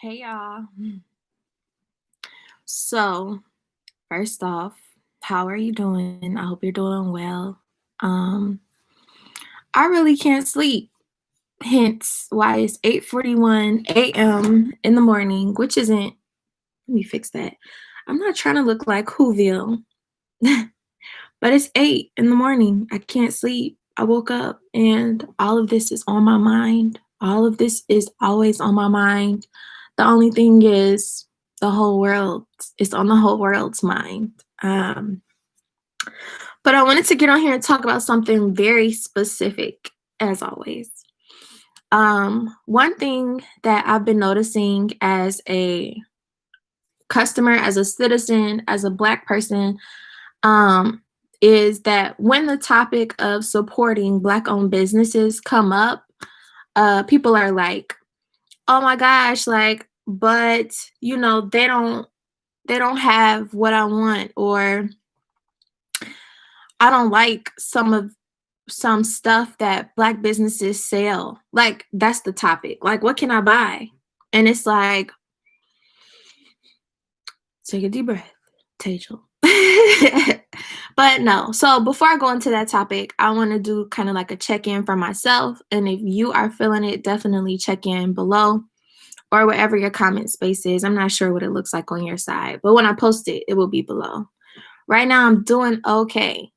Hey y'all. So, first off, how are you doing? I hope you're doing well. Um, I really can't sleep. Hence why it's 8:41 a.m. in the morning, which isn't, let me fix that. I'm not trying to look like Whoville, but it's 8 in the morning. I can't sleep. I woke up and all of this is on my mind. All of this is always on my mind. The only thing is the whole world is on the whole world's mind. But I wanted to get on here and talk about something very specific, as always. One thing that I've been noticing as a customer, as a citizen, as a Black person, um, is that when the topic of supporting Black-owned businesses come up, people are like, "Oh my gosh, like, but they don't have what I want," or "I don't like some stuff that Black businesses sell." Like, that's the topic. Like, what can I buy? And it's like, take a deep breath, Tejal. But no. So before I go into that topic, I want to do kind of like a check-in for myself. And if you are feeling it, definitely check in below or wherever your comment space is. I'm not sure what it looks like on your side, but when I post it, it will be below. Right now I'm doing okay.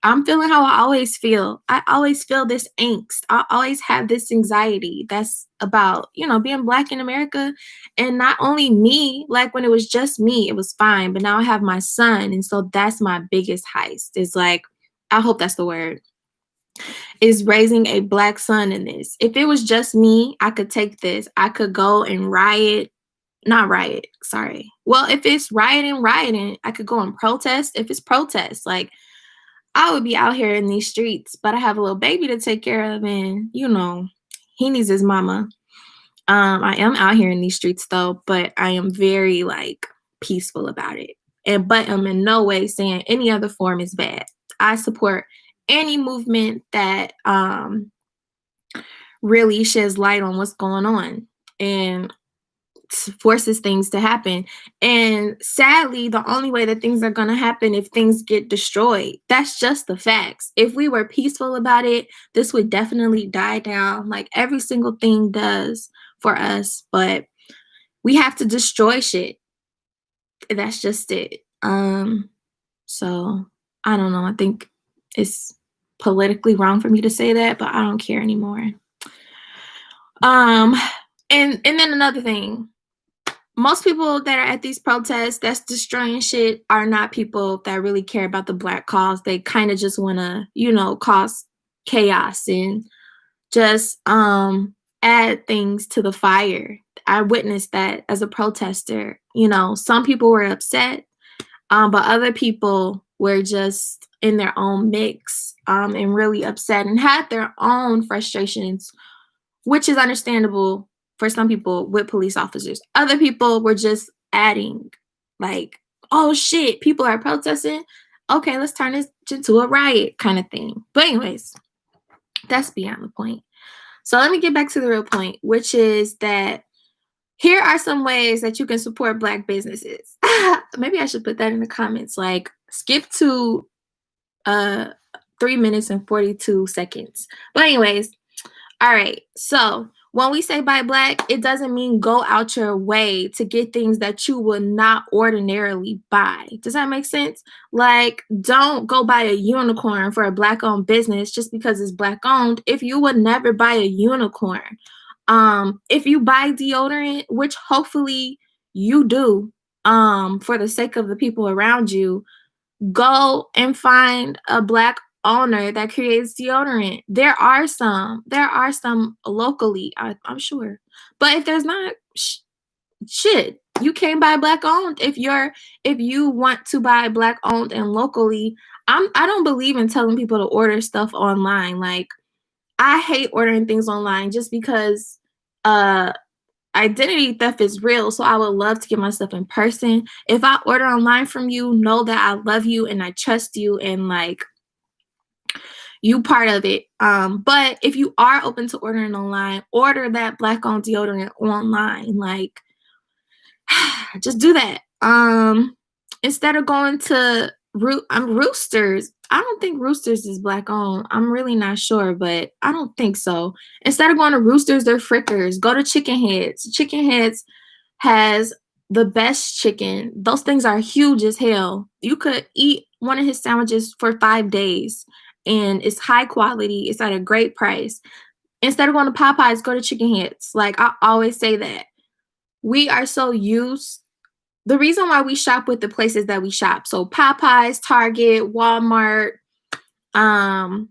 I'm feeling how I always feel. I always feel this angst. I always have this anxiety that's about, being Black in America. And not only me, like when it was just me, it was fine. But now I have my son. And so that's my biggest heist. Is like, I hope that's the word, is raising a Black son in this. If it was just me, I could take this. I could go and riot. Not riot, sorry. Well, if it's rioting, I could go and protest. If it's protest, like, I would be out here in these streets, but I have a little baby to take care of, and he needs his mama. I am out here in these streets though, but I am very like peaceful about it. But I'm in no way saying any other form is bad. I support any movement that really sheds light on what's going on and forces things to happen. And sadly, the only way that things are going to happen if things get destroyed. That's just the facts. If we were peaceful about it, this would definitely die down like every single thing does for us. But we have to destroy shit. That's just it. So I don't know. I think it's politically wrong for me to say that, but I don't care anymore. And then another thing, most people that are at these protests that's destroying shit are not people that really care about the Black cause. They kind of just want to, cause chaos and just add things to the fire. I witnessed that as a protester. Some people were upset, but other people were just in their own mix and really upset and had their own frustrations, which is understandable for some people with police officers. Other people were just adding, like, oh shit, people are protesting. Okay, let's turn this into a riot kind of thing. But anyways, that's beyond the point. So let me get back to the real point, which is that here are some ways that you can support Black businesses. Maybe I should put that in the comments. Like, skip to 3 minutes and 42 seconds. But anyways, all right. So when we say buy Black, it doesn't mean go out your way to get things that you would not ordinarily buy. Does that make sense? Like, don't go buy a unicorn for a Black-owned business just because it's Black-owned if you would never buy a unicorn. If you buy deodorant, which hopefully you do, for the sake of the people around you, go and find a Black owner that creates deodorant. There are some locally, I'm sure. But if there's not, shit, you can't buy Black owned. If you want to buy Black owned and locally, I don't believe in telling people to order stuff online. Like, I hate ordering things online just because identity theft is real. So I would love to get my stuff in person. If I order online from you, know that I love you and I trust you, and like, you part of it. But if you are open to ordering online, order that black owned deodorant online. Like, just do that. Instead of going to Roosters. I don't think Roosters is black owned. I'm really not sure, but I don't think so. Instead of going to Roosters or Frickers, go to Chicken Heads. Chicken Heads has the best chicken. Those things are huge as hell. You could eat one of his sandwiches for 5 days, and it's high quality. It's at a great price. Instead of going to Popeyes, go to Chicken Heads. Like, I always say that. We are so used. The reason why we shop with the places that we shop, so Popeyes, Target, Walmart, um,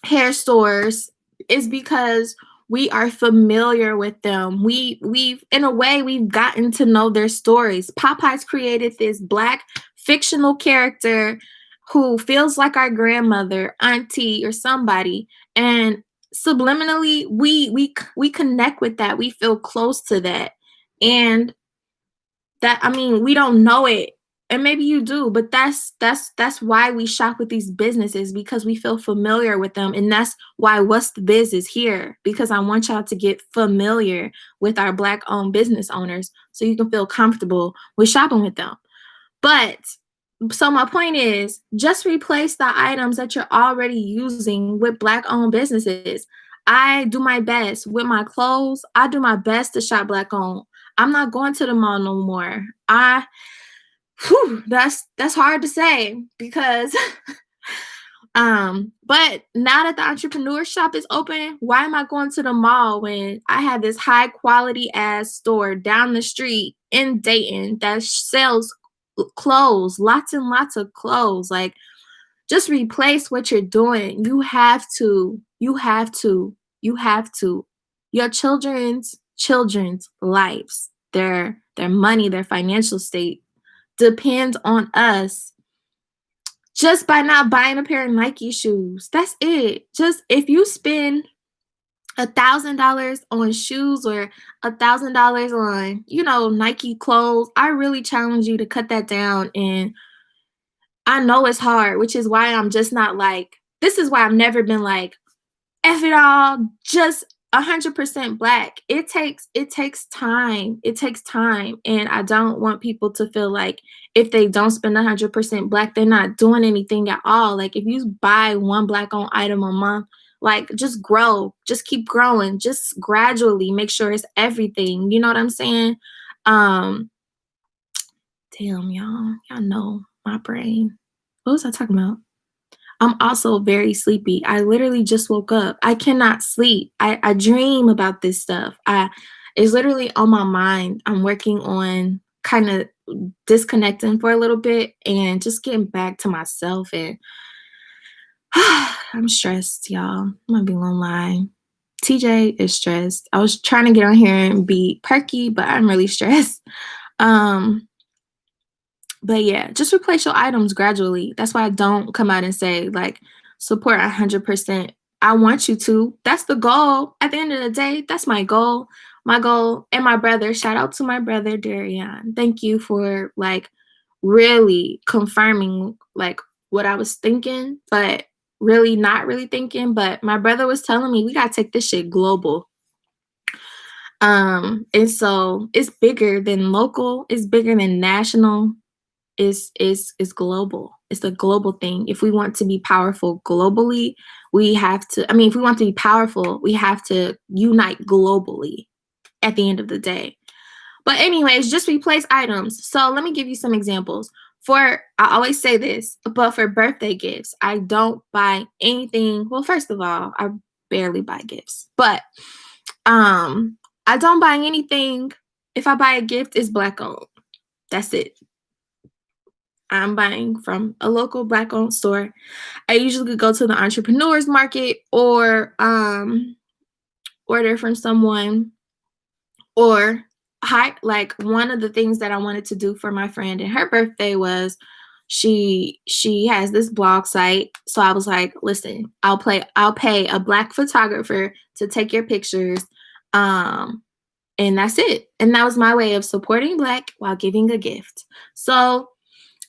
hair stores, is because we are familiar with them. We've in a way we've gotten to know their stories. Popeyes created this black fictional character who feels like our grandmother, auntie, or somebody, and subliminally we connect with that. We feel close to that, and that, I mean, we don't know it. And maybe you do, but that's why we shop with these businesses, because we feel familiar with them. And that's why What's the Biz is here, because I want y'all to get familiar with our black owned business owners so you can feel comfortable with shopping with them. But so my point is, just replace the items that you're already using with black owned businesses. I do my best with my clothes. I do my best to shop black owned. I'm not going to the mall no more. That's hard to say because but now that the entrepreneur shop is open, why am I going to the mall when I have this high quality ass store down the street in Dayton that sells clothes, lots and lots of clothes? Like, just replace what you're doing. You have to. Your children's lives, their money, their financial state depends on us just by not buying a pair of Nike shoes. That's it. Just if you spend $1,000 on shoes or $1,000 on, Nike clothes, I really challenge you to cut that down. And I know it's hard, which is why I'm just not like, this is why I've never been like, F it all, just 100% black. It takes time. It takes time. And I don't want people to feel like if they don't spend 100% black, they're not doing anything at all. Like, if you buy one black owned item a month, like, just grow, just keep growing, just gradually make sure it's everything. You know what I'm saying? Damn, y'all know my brain. What was I talking about? I'm also very sleepy. I literally just woke up. I cannot sleep. I dream about this stuff. It's literally on my mind. I'm working on kind of disconnecting for a little bit and just getting back to myself. And I'm stressed, y'all. I'm not being gonna lie. TJ is stressed. I was trying to get on here and be perky, but I'm really stressed. But yeah, just replace your items gradually. That's why I don't come out and say, like, support 100%. I want you to. That's the goal. At the end of the day, that's my goal. My goal, and my brother, shout out to my brother, Darian. Thank you for, like, really confirming, like, what I was thinking, but really not really thinking. But my brother was telling me we got to take this shit global. And so it's bigger than local. It's bigger than national. Is global. It's a global thing. If we want to be powerful globally, we have to, if we want to be powerful, we have to unite globally at the end of the day. But anyways, just replace items. So let me give you some examples. I always say this, but for birthday gifts, I don't buy anything. Well, first of all, I barely buy gifts, but I don't buy anything. If I buy a gift, it's black owned. That's it. I'm buying from a local black owned store. I usually go to the entrepreneurs market or order from someone, or like, one of the things that I wanted to do for my friend and her birthday was she has this blog site. So I was like, listen, I'll pay a black photographer to take your pictures. And that's it. And that was my way of supporting black while giving a gift. So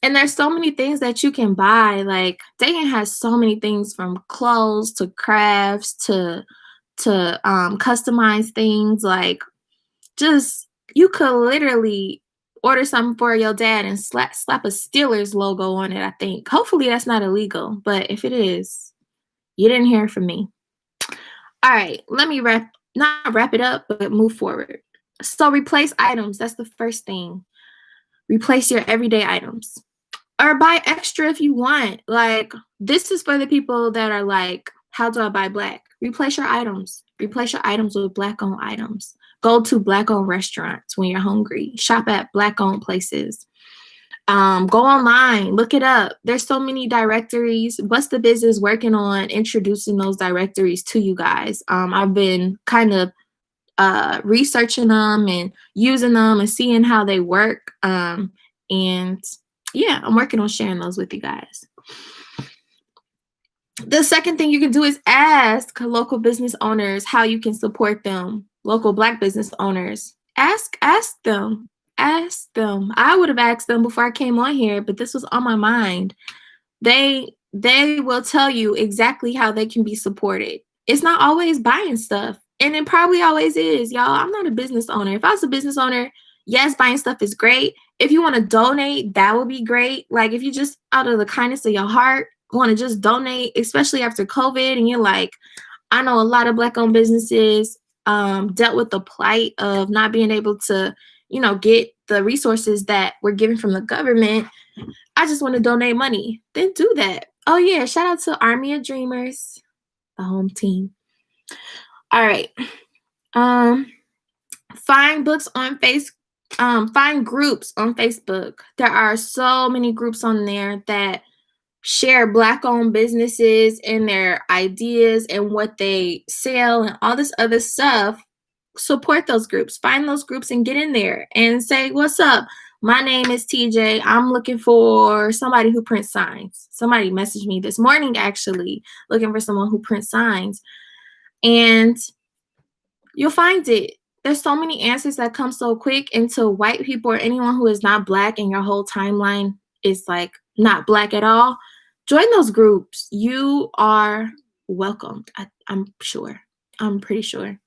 And there's so many things that you can buy. Like Dakin has so many things from clothes to crafts to customize things. Like just you could literally order something for your dad and slap a Steelers logo on it, I think. Hopefully that's not illegal, but if it is, you didn't hear it from me. All right, let me not wrap it up, but move forward. So replace items. That's the first thing. Replace your everyday items. Or buy extra if you want. Like, this is for the people that are like, how do I buy black? Replace your items. Replace your items with black owned items. Go to black owned restaurants when you're hungry. Shop at black owned places. Go online, look it up. There's so many directories. What's the business working on introducing those directories to you guys? I've been kind of researching them and using them and seeing how they work. And yeah, I'm working on sharing those with you guys. The second thing you can do is ask local business owners how you can support them. Local Black business owners. Ask them. Ask them. I would have asked them before I came on here, but this was on my mind. They will tell you exactly how they can be supported. It's not always buying stuff. And it probably always is, y'all. I'm not a business owner. If I was a business owner, yes, buying stuff is great. If you want to donate, that would be great. Like if you just out of the kindness of your heart want to just donate, especially after COVID, and you're like, I know a lot of Black-owned businesses dealt with the plight of not being able to, get the resources that were given from the government. I just want to donate money. Then do that. Oh yeah, shout out to Army of Dreamers, the home team. All right. Find books on find groups on Facebook. There are so many groups on there that share Black-owned businesses and their ideas and what they sell and all this other stuff. Support those groups. Find those groups and get in there and say, what's up? My name is TJ. I'm looking for somebody who prints signs. Somebody messaged me this morning, actually, looking for someone who prints signs. And you'll find it. There's so many answers that come so quick. And to white people or anyone who is not Black and your whole timeline is like not Black at all, join those groups. You are welcomed. I'm sure. I'm pretty sure.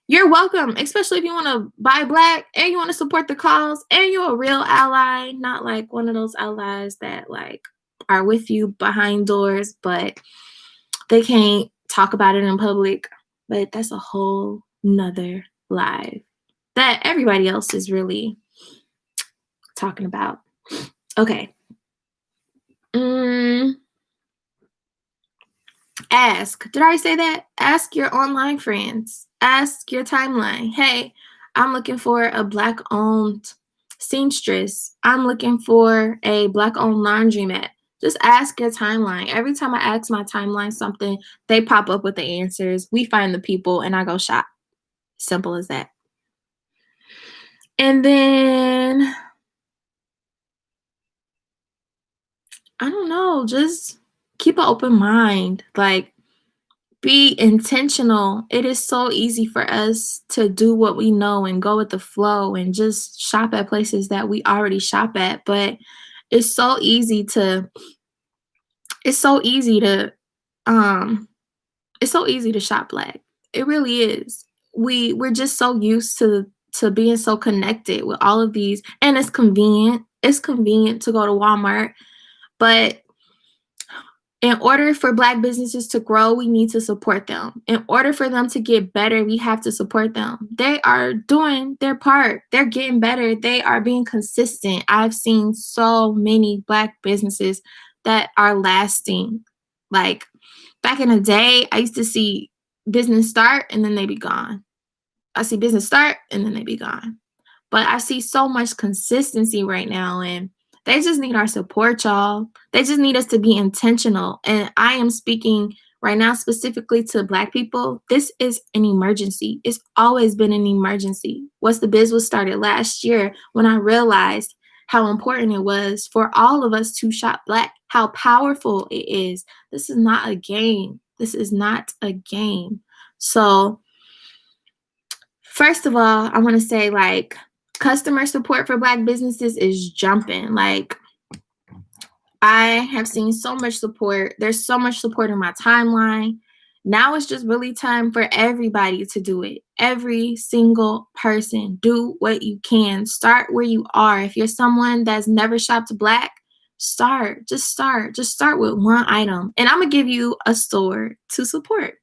You're welcome, especially if you want to buy Black and you want to support the cause and you're a real ally, not like one of those allies that like are with you behind doors, but they can't talk about it in public. But that's a whole nother live that everybody else is really talking about. Okay. Ask. Did I say that? Ask your online friends. Ask your timeline. Hey, I'm looking for a Black-owned seamstress. I'm looking for a Black-owned laundromat. Just ask your timeline. Every time I ask my timeline something, they pop up with the answers. We find the people and I go shop. Simple as that. And then, I don't know, just keep an open mind. Like, be intentional. It is so easy for us to do what we know and go with the flow and just shop at places that we already shop at. But it's so easy to shop Black. It really is. We're just so used to being so connected with all of these, and it's convenient. It's convenient to go to Walmart, but in order for Black businesses to grow, we need to support them. In order for them to get better, we have to support them. They are doing their part. They're getting better. They are being consistent. I've seen so many Black businesses that are lasting. Like back in the day, I used to see business start and then they be gone. I see business start and then they be gone. But I see so much consistency right now, and they just need our support, y'all. They just need us to be intentional. And I am speaking right now specifically to Black people. This is an emergency. It's always been an emergency. What's the Biz was started last year when I realized how important it was for all of us to shop Black, how powerful it is. This is not a game. This is not a game. So, first of all, I want to say, like, customer support for Black businesses is jumping. Like, I have seen so much support. There's so much support in my timeline. Now it's just really time for everybody to do it. Every single person, do what you can. Start where you are. If you're someone that's never shopped black, start. Just start. Just start with one item. And I'm going to give you a store to support.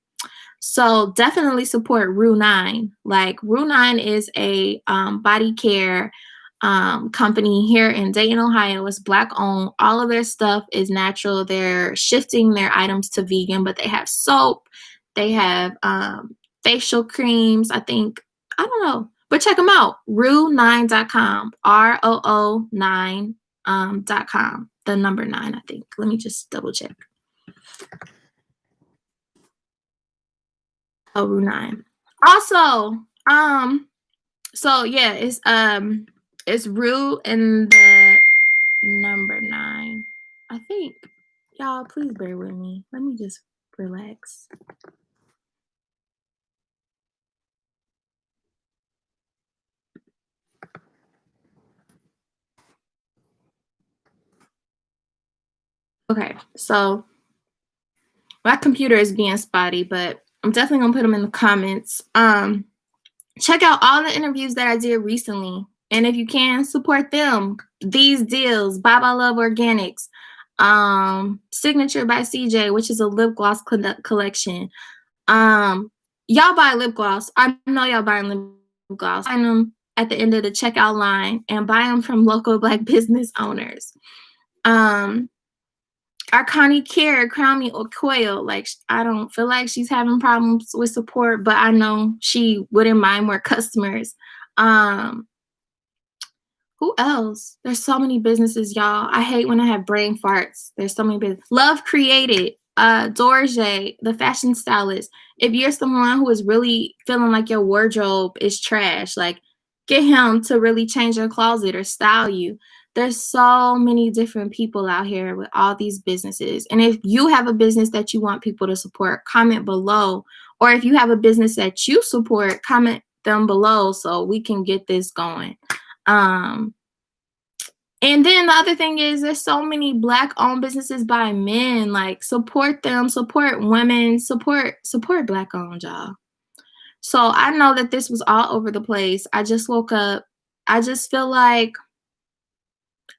So definitely support Rue 9. Like Rue 9 is a body care company here in Dayton, Ohio. It's black owned. All of their stuff is natural. They're shifting their items to vegan, but they have soap. They have facial creams. I don't know, but check them out. Rue9.com. ROO9.com. The number 9, I think. Let me just double check. Oh, Rue 9. Also, so yeah, it's Rue and the number 9. I think. Y'all, please bear with me. Let me just relax. Okay, so my computer is being spotty, but I'm definitely gonna put them in the comments. Check out all the interviews that I did recently, and if you can, support them. These deals, Baba Love Organics, Signature by CJ, which is a lip gloss collection. Y'all buy lip gloss. I know y'all buying lip gloss. Find them at the end of the checkout line and buy them from local black business owners. Arcani Care, Crown Me Oil. Like, I don't feel like she's having problems with support, but I know she wouldn't mind more customers. Who else? There's so many businesses, y'all. I hate when I have brain farts. There's so many businesses. Love Created, Dorje, the fashion stylist. If you're someone who is really feeling like your wardrobe is trash, like get him to really change your closet or style you. There's so many different people out here with all these businesses. And if you have a business that you want people to support, comment below. Or if you have a business that you support, comment them below so we can get this going. And then the other thing is there's so many black owned businesses by men. Like support them, support women, support black owned, y'all. So I know that this was all over the place. I just woke up. I just feel like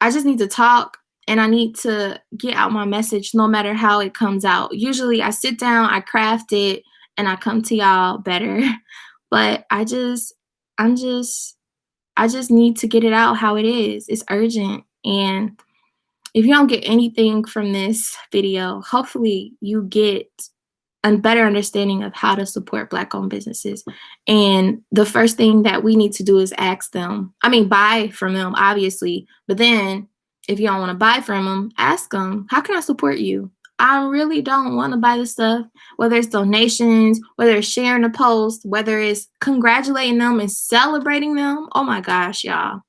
I just need to talk and I need to get out my message no matter how it comes out. Usually I sit down, I craft it, and I come to y'all better. But I just need to get it out how it is. It's urgent. And if you don't get anything from this video, hopefully you get a better understanding of how to support black owned businesses. And the first thing that we need to do is ask them, buy from them, obviously. But then if you don't want to buy from them, ask them, how can I support you? I really don't want to buy the stuff, whether it's donations, whether it's sharing a post, whether it's congratulating them and celebrating them. Oh my gosh, y'all.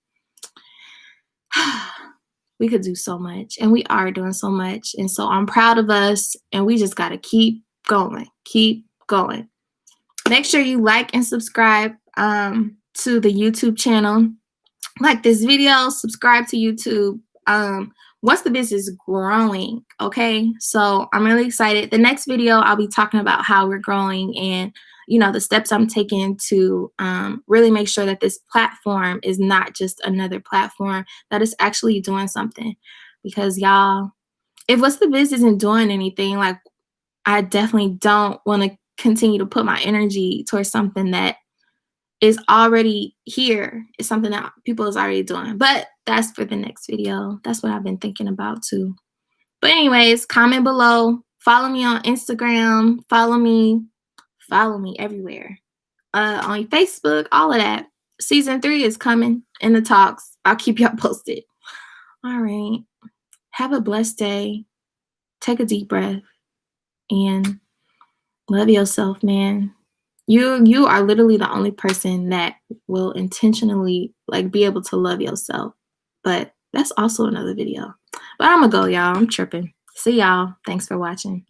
We could do so much, and we are doing so much. And so I'm proud of us, and we just got to keep going. Keep going. Make sure you like and subscribe to the YouTube channel. Like this video, subscribe to YouTube. Once the business is growing, okay? So I'm really excited. The next video, I'll be talking about how we're growing and, the steps I'm taking to really make sure that this platform is not just another platform, that it's actually doing something. Because y'all, if What's the Biz isn't doing anything, like I definitely don't want to continue to put my energy towards something that is already here. It's something that people is already doing. But that's for the next video. That's what I've been thinking about too. But anyways, comment below. Follow me on Instagram. Follow me everywhere. On Facebook, all of that. Season 3 is coming in the talks. I'll keep y'all posted. All right. Have a blessed day. Take a deep breath. And love yourself, man. You are literally the only person that will intentionally be able to love yourself. But that's also another video. But I'm gonna go, y'all. I'm tripping. See y'all. Thanks for watching.